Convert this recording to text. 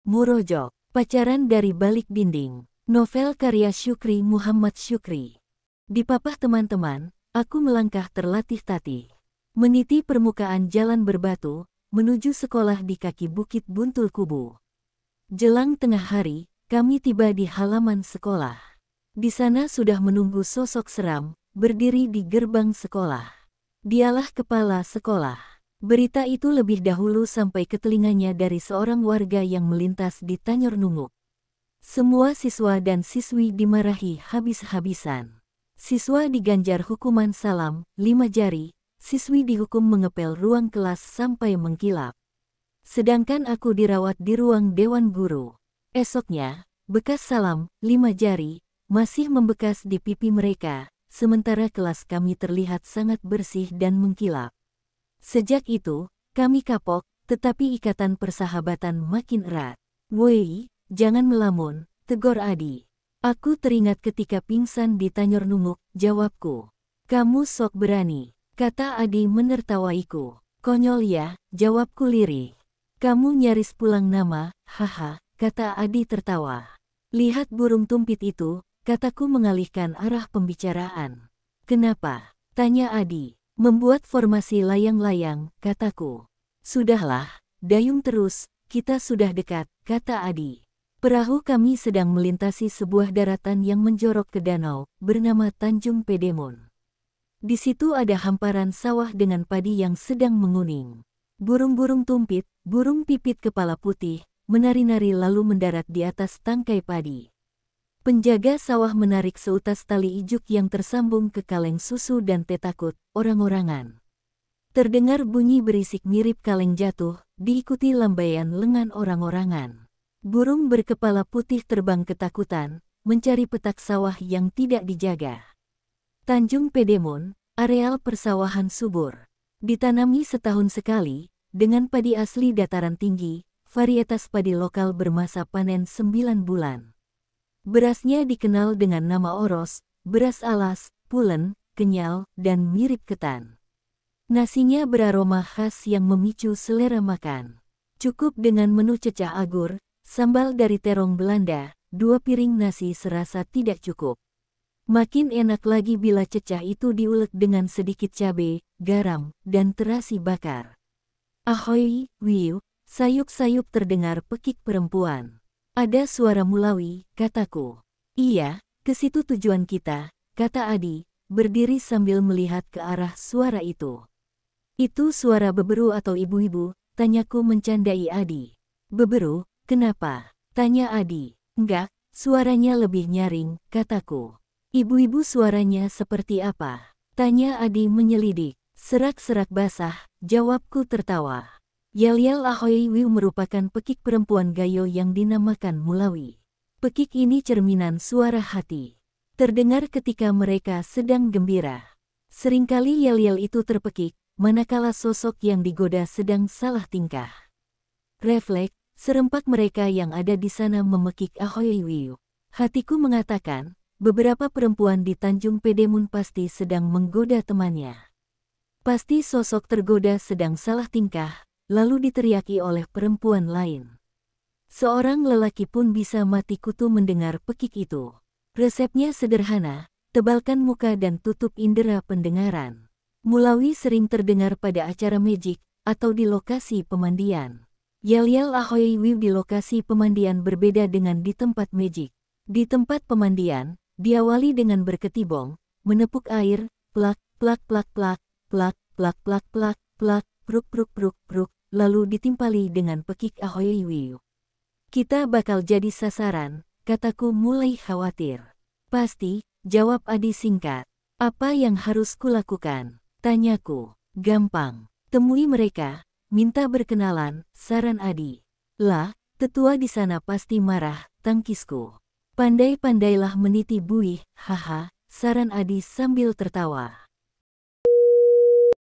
Murojok, Pacaran dari Balik Dinding. Novel karya Syukri Muhammad Syukri. Di papah teman-teman, aku melangkah terlatih-tatih. Meniti permukaan jalan berbatu, menuju sekolah di kaki Bukit Buntul Kubu. Jelang tengah hari, kami tiba di halaman sekolah. Di sana sudah menunggu sosok seram, berdiri di gerbang sekolah. Dialah kepala sekolah. Berita itu lebih dahulu sampai ke telinganya dari seorang warga yang melintas di Tanjur Nunguk. Semua siswa dan siswi dimarahi habis-habisan. Siswa diganjar hukuman salam, 5 jari, siswi dihukum mengepel ruang kelas sampai mengkilap. Sedangkan aku dirawat di ruang dewan guru. Esoknya, bekas salam, 5 jari, masih membekas di pipi mereka, sementara kelas kami terlihat sangat bersih dan mengkilap. Sejak itu, kami kapok, tetapi ikatan persahabatan makin erat. "Woi, jangan melamun," tegur Adi. "Aku teringat ketika pingsan di Tanjur Nunguk," jawabku. "Kamu sok berani," kata Adi menertawaiku. "Konyol ya," jawabku lirih. "Kamu nyaris pulang nama, haha," kata Adi tertawa. "Lihat burung tumpit itu," kataku mengalihkan arah pembicaraan. "Kenapa?" tanya Adi. "Membuat formasi layang-layang," kataku. "Sudahlah, dayung terus, kita sudah dekat," kata Adi. Perahu kami sedang melintasi sebuah daratan yang menjorok ke danau, bernama Tanjung Pedemun. Di situ ada hamparan sawah dengan padi yang sedang menguning. Burung-burung tumpit, burung pipit kepala putih, menari-nari lalu mendarat di atas tangkai padi. Penjaga sawah menarik seutas tali ijuk yang tersambung ke kaleng susu dan tetakut, orang-orangan. Terdengar bunyi berisik mirip kaleng jatuh, diikuti lambaian lengan orang-orangan. Burung berkepala putih terbang ketakutan, mencari petak sawah yang tidak dijaga. Tanjung Pedemun, areal persawahan subur. Ditanami setahun sekali, dengan padi asli dataran tinggi, varietas padi lokal bermasa panen 9 bulan. Berasnya dikenal dengan nama oros, beras alas, pulen, kenyal, dan mirip ketan. Nasinya beraroma khas yang memicu selera makan. Cukup dengan menu cecah agur, sambal dari terong Belanda, 2 piring nasi serasa tidak cukup. Makin enak lagi bila cecah itu diulek dengan sedikit cabai, garam, dan terasi bakar. "Ahoy, wiu," sayup-sayup terdengar pekik perempuan. "Ada suara Mulawi," kataku. "Iya, ke situ tujuan kita," kata Adi, berdiri sambil melihat ke arah suara itu. "Itu suara beberu atau ibu-ibu?" tanyaku mencandai Adi. "Beberu, kenapa?" tanya Adi. "Enggak, suaranya lebih nyaring," kataku. "Ibu-ibu suaranya seperti apa?" tanya Adi menyelidik. "Serak-serak basah," jawabku tertawa. Yel-yel ahoy wiu merupakan pekik perempuan gayo yang dinamakan Mulawi. Pekik ini cerminan suara hati. Terdengar ketika mereka sedang gembira. Seringkali yel-yel itu terpekik, manakala sosok yang digoda sedang salah tingkah. Refleks, serempak mereka yang ada di sana memekik ahoy wiu. Hatiku mengatakan, beberapa perempuan di Tanjung Pedemun pasti sedang menggoda temannya. Pasti sosok tergoda sedang salah tingkah, lalu diteriaki oleh perempuan lain. Seorang lelaki pun bisa mati kutu mendengar pekik itu. Resepnya sederhana, tebalkan muka dan tutup indera pendengaran. Mulawi sering terdengar pada acara magic, atau di lokasi pemandian. Yel-yel ahoy wiu di lokasi pemandian berbeda dengan di tempat magic. Di tempat pemandian, diawali dengan berketibong, menepuk air, plak, plak, plak, plak, plak, plak, plak, plak, plak, pruk, pruk, pruk, pruk, lalu ditimpali dengan pekik ahoy wiu. "Kita bakal jadi sasaran," kataku mulai khawatir. "Pasti," jawab Adi singkat. "Apa yang harus kulakukan?" tanyaku. "Gampang. Temui mereka, minta berkenalan," saran Adi. "Lah, tetua di sana pasti marah," tangkisku. "Pandai-pandailah meniti buih, haha," saran Adi sambil tertawa.